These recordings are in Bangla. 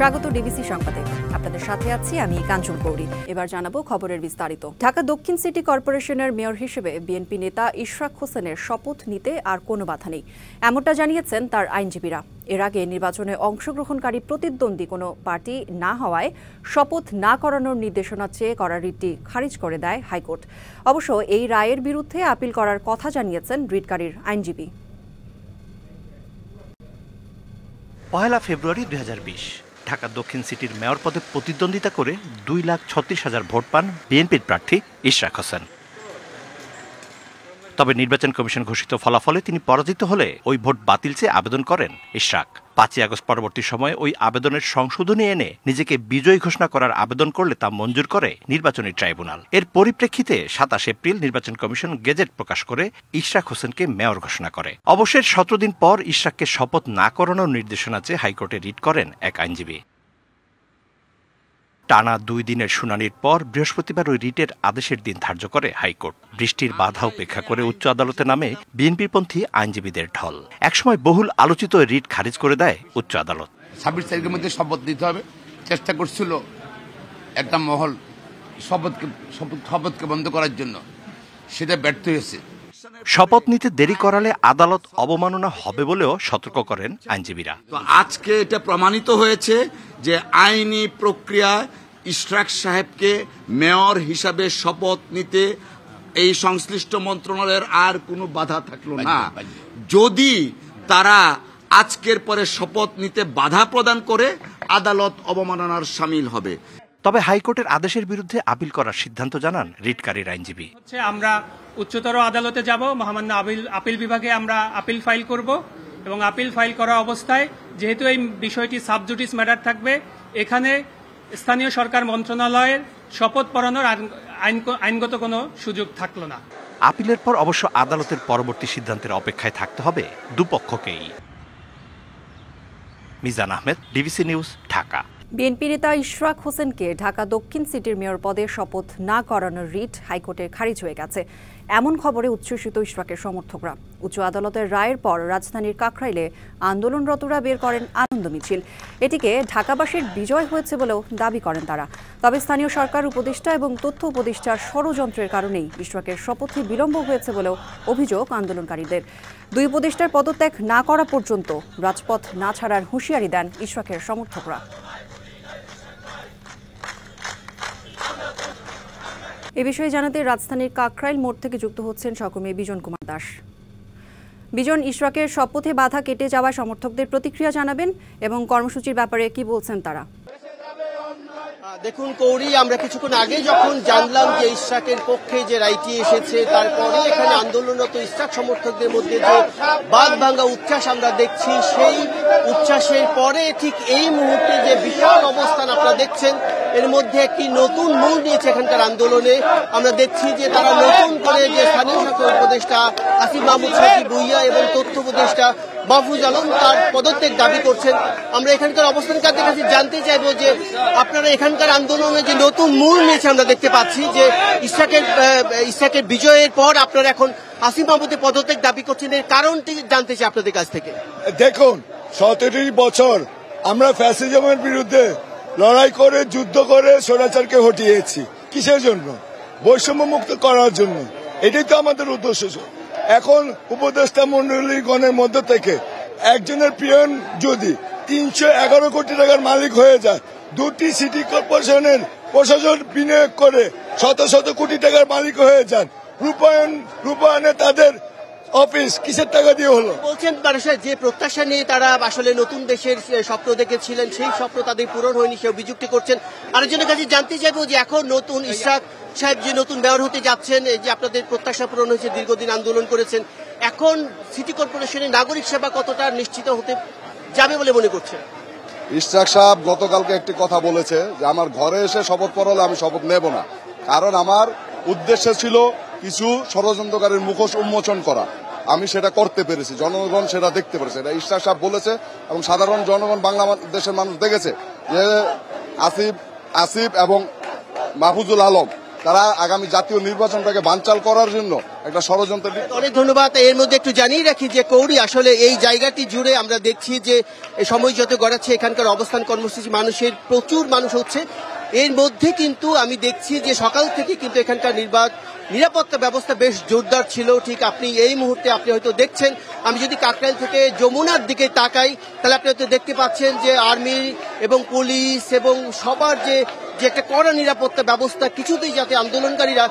স্বাগত ডিবিসি সংবাদে। আপনাদের সাথে আছি আমি কাঞ্চন কৌরি। এবার জানাবো খবরের বিস্তারিত। ঢাকা দক্ষিণ সিটি কর্পোরেশনের মেয়র হিসেবে বিএনপি নেতা ইশরাক হোসেনের শপথ নিতে আর কোনো বাধা নেই, এমনটা জানিয়েছেন তার আইনজীবীরা। এর আগে নির্বাচনে অংশগ্রহণকারী প্রতিদ্বন্দ্বী কোনো পার্টি না হওয়ায় শপথ না করানোর নির্দেশনা চেয়ে করা রিটটি খারিজ করে দেয় হাইকোর্ট। অবশ্য এই রায়ের বিরুদ্ধে আপিল করার কথা জানিয়েছেন রিটকারীর আইনজীবী। 1 ফেব্রুয়ারি 2020 ঢাকা দক্ষিণ সিটির মেয়র পদে প্রতিদ্বন্দ্বিতা করে 2,36,000 ভোট পান বিএনপির প্রার্থী ইশরাক হোসেন। তবে নির্বাচন কমিশন ঘোষিত ফলাফলে তিনি পরাজিত হলে ওই ভোট বাতিল চেয়ে আবেদন করেন ইশরাক। 5 আগস্ট পরবর্তী সময়ে ওই আবেদনের সংশোধনী এনে নিজেকে বিজয়ী ঘোষণা করার আবেদন করলে তা মঞ্জুর করে নির্বাচনী ট্রাইব্যুনাল। এর পরিপ্রেক্ষিতে 27 এপ্রিল নির্বাচন কমিশন গেজেট প্রকাশ করে ইশরাক হোসেনকে মেয়র ঘোষণা করে। অবশেষে 17 দিন পর ইশরাককে শপথ না করানোর নির্দেশনা চেয়ে হাইকোর্টে রিট করেন এক আইনজীবী। টানা 2 দিনের শুনানির পর বৃহস্পতিবার ওই রিটের আদেশের দিন ধার্য করে হাইকোর্ট। বৃষ্টির বাধা উপেক্ষা করে উচ্চ আদালতে নামে বিএনপিপন্থী আইনজীবীদের ঢল। একসময় বহুল আলোচিত রিট খারিজ করে দেয় উচ্চ আদালত। 26 তারিখের মধ্যে শপথ দিতে হবে চেষ্টা করছিল একটা মহল শপথকে বন্ধ করার জন্য, সেটা ব্যর্থ হয়েছে। শপথ নিতে দেরি করালে আদালত অবমাননা হবে বলেও সতর্ক করেন আইনজীবীরা। তো আজকে এটা প্রমাণিত হয়েছে যে আইনি প্রক্রিয়া ইশরাক সাহেবকে মেয়র হিসাবে শপথ নিতে এই সংশ্লিষ্ট মন্ত্রণালয়ের আর কোনো বাধা থাকলো না। যদি তারা আজকের পরে শপথ নিতে বাধা প্রদান করে আদালত অবমাননার শামিল হবে। তবে হাইকোর্টের আদেশের বিরুদ্ধে আপিল করার সিদ্ধান্ত জানান রিটকারীর আইনজীবী। আমরা উচ্চতর আদালতে যাব, মহামান্য আপিল বিভাগে আমরা আপিল ফাইল করব এবং আপিল ফাইল করা অবস্থায় যেহেতু এই বিষয়টি সাবজুডিস ম্যাটার থাকবে, এখানে স্থানীয় সরকার মন্ত্রণালয়ের শপথ পড়ানোর আইনগত কোনো সুযোগ থাকলো না। আপিলের পর অবশ্য আদালতের পরবর্তী সিদ্ধান্তের অপেক্ষায় থাকতে হবে দুপক্ষকেই। Mizan Ahmed, DBC news, Dhaka. BNP নেতা ইশরাক হোসেনকে ঢাকা দক্ষিণ সিটির মেয়র পদে শপথ না করানোর রিট হাইকোর্টে খারিজ হয়ে গেছে, এমন খবরে উচ্ছ্বসিত ইশরাকের সমর্থকরা। উচ্চ আদালতের রায়ের পর রাজধানীর কাকরাইলে আন্দোলনরতরা বের করেন আনন্দ মিছিল। এটিকে ঢাকাবাসীর বিজয় হয়েছে বলেও দাবি করেন তারা। তবে স্থানীয় সরকার উপদেষ্টা এবং তথ্য উপদেষ্টার ষড়যন্ত্রের কারণেই ইশরাকের শপথে বিলম্ব হয়েছে বলেও অভিযোগ আন্দোলনকারীদের। 2 উপদেষ্টার পদত্যাগ না করা পর্যন্ত রাজপথ না ছাড়ার হুঁশিয়ারি দেন ইশরাকের সমর্থকরা। এ বিষয়ে জানাতে রাজধানীর কাকরাইল মোড় থেকে যুক্ত হচ্ছেন সহকর্মী বিজন কুমার দাস। বিজন, ইশরাকের শপথে বাধা কেটে যাওয়া সমর্থকদের প্রতিক্রিয়া জানাবেন এবং কর্মসূচির ব্যাপারে কি বলছেন তারা। দেখুন কৌরি, আমরা কিছুক্ষণ আগে যখন জানলাম যে ইশরাকের পক্ষে যে রায়টি এসেছে, তারপরে এখানে আন্দোলনরত ইশরাক সমর্থকদের মধ্যে যে বাদ ভাঙ্গা উচ্ছ্বাস আমরা দেখছি, সেই উচ্ছ্বাসের পরে ঠিক এই মুহূর্তে যে বিশাল অবস্থান আপনারা দেখছেন, এর মধ্যে একটি নতুন মোড় নিয়েছে এখানকার আন্দোলনে। আমরা দেখছি যে তারা নতুন করে যে স্থানীয় সরকার উপদেষ্টা আসিফ মাহমুদ সাকিব ভুইয়া এবং তথ্য উপদেষ্টা মাহফুজ আলম তার পদত্যাগ দাবি করছেন। আমরা এখানকার অবস্থানকারদের কাছে জানতে চাইবো যে আপনারা এখানকার আন্দোলনে যে নতুন মোড় নিয়েছে আমরা দেখতে পাচ্ছি, যে ইশরাকের বিজয়ের পর আপনারা এখন আসিফ মাহমুদের পদত্যাগ দাবি করছেন, এর কারণটি জানতে চাই আপনাদের কাছ থেকে। দেখুন, 17 বছর আমরা ফ্যাসিজমের বিরুদ্ধে লড়াই করে যুদ্ধ করে স্বৈরাচারকে হটিয়েছি। কিসের জন্য? বৈষম্য মুক্ত করার জন্য। এটাই তো আমাদের উদ্দেশ্য। এখন উপদেষ্টা মন্ডলীগণের মধ্য থেকে একজনের পিয়ন যদি 311 কোটি টাকার মালিক হয়ে যায়, 2টি সিটি কর্পোরেশনের প্রশাসন বিনিয়োগ করে শত শত কোটি টাকার মালিক হয়ে যান, রূপায়ণে তাদের অফিস কিসের টাকা দিয়ে হলো? বলছেন মানুষের যে প্রত্যাশা নিয়ে তারা আসলে নতুন দেশের স্বপ্ন দেখেছিলেন, সেই স্বপ্ন তাদের পূরণ হয়নি, সে অভিযুক্তি করছেন। আরেকজনের কাছে জানতে চাইবো যে এখন নতুন ইশরাক সাহেব যে নতুন মেয়র হতে যাচ্ছেন, যে আপনাদের প্রত্যাশা পূরণ হয়েছে, দীর্ঘদিন আন্দোলন করেছেন, এখন সিটি কর্পোরেশনের নাগরিক সেবা কতটা নিশ্চিত হতে যাবে বলে মনে করছেন? ইশরাক সাহেব গতকালকে একটি কথা বলেছে যে আমার ঘরে এসে শপথ পড়ালে আমি শপথ নেব না, কারণ আমার উদ্দেশ্য ছিল কিছু ষড়যন্ত্রকারীর মুখোশ উন্মোচন করা। আমি সেটা করতে পেরেছি, জনগণ সেটা দেখতে পেরেছে। এটা ইশরাক সাহেব বলেছে এবং সাধারণ জনগণ বাংলাদেশের মানুষ দেখেছে যে আসিফ এবং মাহফুজুল আলম তারা আগামী জাতীয় নির্বাচনটাকে বানচাল করার জন্য একটা ষড়যন্ত্র। অনেক ধন্যবাদ। এর মধ্যে একটু জানিয়ে রাখি যে কৌরি আসলে এই জায়গাটি জুড়ে আমরা দেখছি যে সময় যত গড়াচ্ছে এখানকার অবস্থান কর্মসূচি মানুষের প্রচুর মানুষ হচ্ছে। এর মধ্যে কিন্তু আমি দেখছি যে সকাল থেকে কিন্তু এখানকার নিরাপত্তা ব্যবস্থা বেশ জোরদার ছিল। ঠিক আপনি এই মুহূর্তে আপনি হয়তো দেখছেন, আমি যদি কাকরাইল থেকে যমুনার দিকে তাকাই তাহলে আপনি হয়তো দেখতে পাচ্ছেন যে আর্মি এবং পুলিশ এবং সবার যে একটা কড়া নিরাপত্তা ব্যবস্থা, কিছুতেই যাতে আন্দোলনকারীরা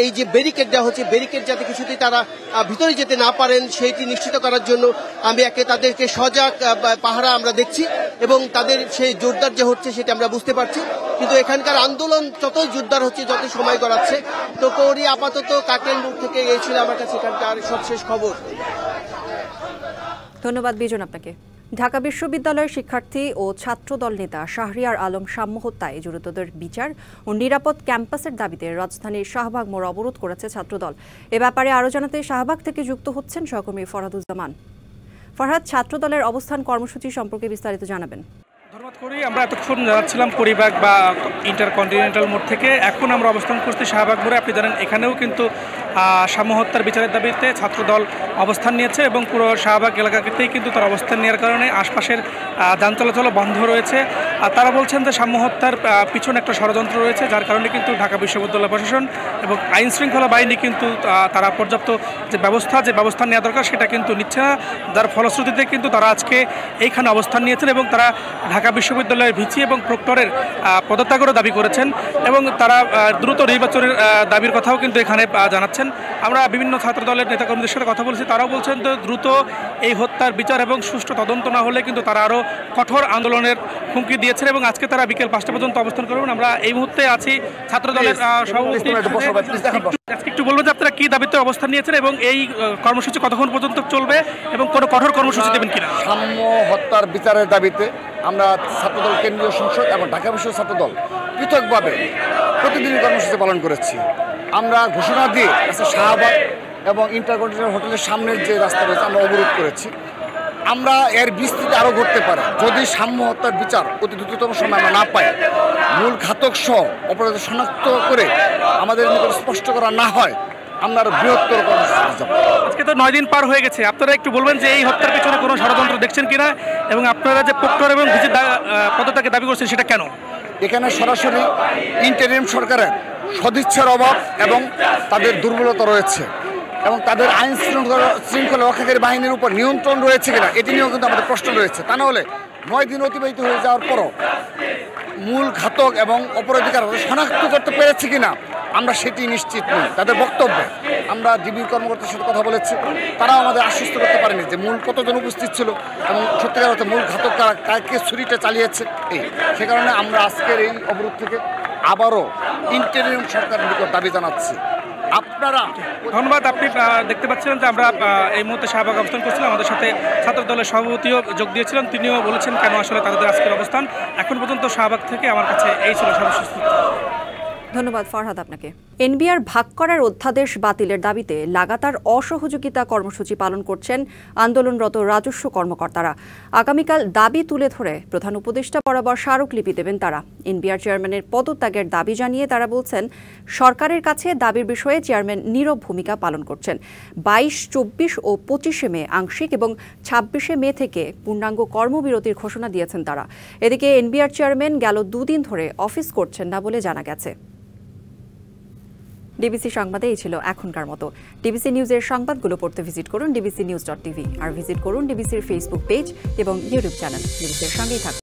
এই যে ব্যারিকেড দেওয়া হচ্ছে, ব্যারিকেড যাতে কিছুতেই তারা ভিতরে যেতে না পারেন সেইটি নিশ্চিত করার জন্য তাদেরকে সজাগ পাহারা আমরা দেখছি এবং তাদের সেই জোরদার যে হচ্ছে সেটা আমরা বুঝতে পারছি। কিন্তু এখানকার আন্দোলন যতই জোরদার হচ্ছে, যতই সময় গড়াচ্ছে। তো কৌরি আপাতত কাকরাইল মোড় থেকে এই ছিল আমার কাছে এখানকার সবশেষ খবর। ধন্যবাদ বিজন আপনাকে। ঢাকা বিশ্ববিদ্যালয়ের শিক্ষার্থী ও ছাত্রদল নেতা শাহরিয়ার আলম সাম্য হত্যায় জড়িতদের বিচার ও নিরাপদ ক্যাম্পাসের দাবিতে রাজধানীর শাহবাগ মোড় অবরোধ করেছে ছাত্রদল। এ ব্যাপারে আরও জানাতে শাহবাগ থেকে যুক্ত হচ্ছেন সহকর্মী ফরহাদুজ্জামান। ফরহাদ, ছাত্রদলের অবস্থান কর্মসূচি সম্পর্কে বিস্তারিত জানাবেন। ধন্যবাদ করি। আমরা এতক্ষণ যাচ্ছিলাম পরিবাগ বা ইন্টারকন্টিনেন্টাল মোড় থেকে, এখন আমরা অবস্থান করছি শাহবাগ মোড়ে। আপনি জানেন এখানেও কিন্তু সাম্য হত্যার বিচারের দাবিতে ছাত্রদল অবস্থান নিয়েছে এবং পুরো শাহবাগ এলাকাতেই কিন্তু তার অবস্থান নেওয়ার কারণে আশপাশের যান চলাচলও বন্ধ রয়েছে। আর তারা বলছেন যে সাম্য হত্যার পিছনে একটা ষড়যন্ত্র রয়েছে, যার কারণে কিন্তু ঢাকা বিশ্ববিদ্যালয় প্রশাসন এবং আইন শৃঙ্খলা বাহিনী কিন্তু তারা পর্যাপ্ত যে ব্যবস্থা নেওয়া দরকার সেটা কিন্তু নিচ্ছে না, যার ফলশ্রুতিতে কিন্তু তারা আজকে এইখানে অবস্থান নিয়েছেন এবং তারা ঢাকা বিশ্ববিদ্যালয়ের ভিসি এবং প্রক্টরের পদত্যাগেরও দাবি করেছেন এবং তারা দ্রুত নির্বাচনের দাবির কথাও কিন্তু এখানে জানাচ্ছেন। আমরা বিভিন্ন ছাত্রদলের নেতাকর্মীদের সাথে কথা বলছি, তারাও বলছেন যে দ্রুত এই হত্যার বিচার এবং সুষ্ঠু তদন্ত না হলে কিন্তু তারা আরও কঠোর আন্দোলনের হুমকি দিয়েছেন এবং আজকে তারা বিকেল 5টা পর্যন্ত অবস্থান করবেন। আমরা এই মুহূর্তে আছি ছাত্রদলের সভাপতি। আজকে একটু বলবেন যে আপনারা কি দাবিতে অবস্থান নিয়েছেন এবং এই কর্মসূচি কতক্ষণ পর্যন্ত চলবে এবং কোনো কঠোর কর্মসূচি দেবেন কিনা? সাম্য হত্যার বিচারের দাবিতে আমরা ছাত্রদল কেন্দ্রীয় সংসদ এবং ঢাকা বিশ্ববিদ্যালয় ছাত্রদল পৃথকভাবে প্রতিদিন কর্মসূচি পালন করেছি। আমরা ঘোষণা দিয়ে শাহবাগ এবং ইন্টারকন্টিনেন্টাল হোটেলের সামনের যে রাস্তা রয়েছে আমরা অবরোধ করেছি। আমরা এর বিস্তৃতি আরও ঘটতে পারে যদি সাম্য হত্যার বিচার অতি দ্রুততম সময় আমরা না পাই, মূল ঘাতক সহ অপরাধ শনাক্ত করে আমাদের নিকট স্পষ্ট করা না হয়, আমরা আরো বৃহত্তর কর্মসূচি যাব। আজকে তো 9 দিন পার হয়ে গেছে, আপনারা একটু বলবেন যে এই হত্যার পিছনে কোনো ষড়যন্ত্র দেখছেন কিনা এবং আপনারা যে প্রক্টর এবং ভিসির পদত্যাগে দাবি করছেন সেটা কেন? এখানে সরাসরি ইন্টারিম সরকারের সদিচ্ছার অভাব এবং তাদের দুর্বলতা রয়েছে এবং তাদের আইন শৃঙ্খলা রক্ষাকারী বাহিনীর উপর নিয়ন্ত্রণ রয়েছে কিনা এটি নিয়েও কিন্তু আমাদের প্রশ্ন রয়েছে। তা না হলে 9 দিন অতিবাহিত হয়ে যাওয়ার পরও মূল ঘাতক এবং অপরাধীরা শনাক্ত করতে পেরেছে কিনা আমরা সেটি নিশ্চিত নই। তাদের বক্তব্যে আমরা ডিবির কর্মকর্তার সাথে কথা বলেছি, তারাও আমাদের আশ্বস্ত করতে পারেনি যে মূল কতজন উপস্থিত ছিল এবং সত্যিকার অর্থে মূল ঘাতক কাকে ছুরিটা চালিয়েছে। সে কারণে আমরা আজকের এই অবরোধ থেকে আবারও ইন্টারিম সরকারের নিকট দাবি জানাচ্ছি। আপনারা ধন্যবাদ। আপনি দেখতে পাচ্ছিলেন যে আমরা এই মুহূর্তে শাহবাগ অবস্থান করছিলাম, আমাদের সাথে ছাত্রদলের সভাপতিও যোগ দিয়েছিলেন, তিনিও বলেছেন কেন আসলে তাদের আজকের অবস্থান। এখন পর্যন্ত শাহবাগ থেকে আমার কাছে এই ছিল সর্বশেষ। ধন্যবাদ ফরহাদ আপনাকে। এনবিআর ভাগ করার অধ্যাদেশ বাতিলের দাবিতে লাগাতার অসহযোগিতা কর্মসূচি পালন করছেন আন্দোলনরত রাজস্ব কর্মকর্তারা। আগামীকাল দাবি তুলে ধরে প্রধান উপদেষ্টা বরাবর স্মারকলিপি দেবেন তারা। এনবিআর চেয়ারম্যানের পদত্যাগের দাবি জানিয়ে তারা বলছেন, সরকারের কাছে দাবির বিষয়ে চেয়ারম্যান নীরব ভূমিকা পালন করছেন। 22, 24 ও 25 মে আংশিক এবং 26 মে থেকে পূর্ণাঙ্গ কর্মবিরতির ঘোষণা দিয়েছেন তারা। এদিকে এনবিআর চেয়ারম্যান গেল 2 দিন ধরে অফিস করছেন না বলে জানা গেছে। ডিবিসি সংবাদে এই ছিল এখনকার মতো। ডিবিসি নিউজের সংবাদগুলো পড়তে ভিজিট করুন dbcnews.tv আর ভিজিট করুন ডিবিসির ফেসবুক পেজ এবং ইউটিউব চ্যানেল। ডিবিসির সঙ্গেই থাকুন।